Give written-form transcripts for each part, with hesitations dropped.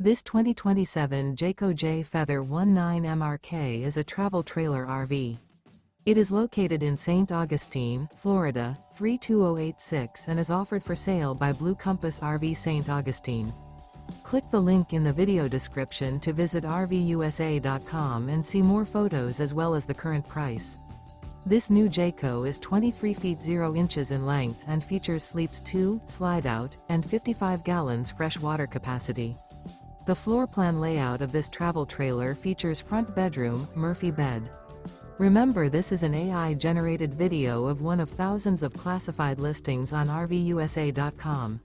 This 2027 Jayco Jay Feather 19MRK is a travel trailer RV. It is located in St. Augustine, Florida, 32086 and is offered for sale by Blue Compass RV St. Augustine. Click the link in the video description to visit RVUSA.com and see more photos as well as the current price. This new Jayco is 23 feet 0 inches in length and features sleeps 2, Slideout, and 55 gallons fresh water capacity. The floor plan layout of this travel trailer features front bedroom, Murphy bed. Remember, this is an AI-generated video of one of thousands of classified listings on RVUSA.com.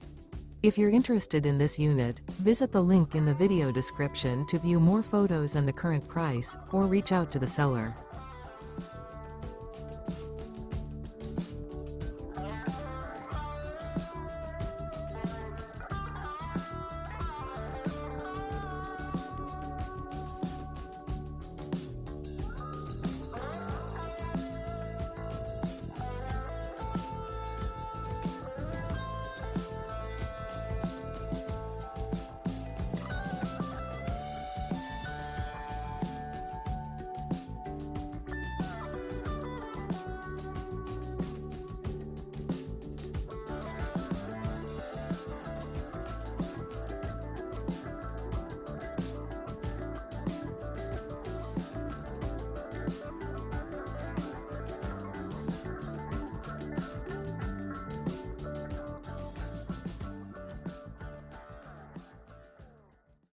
If you're interested in this unit, visit the link in the video description to view more photos and the current price, or reach out to the seller.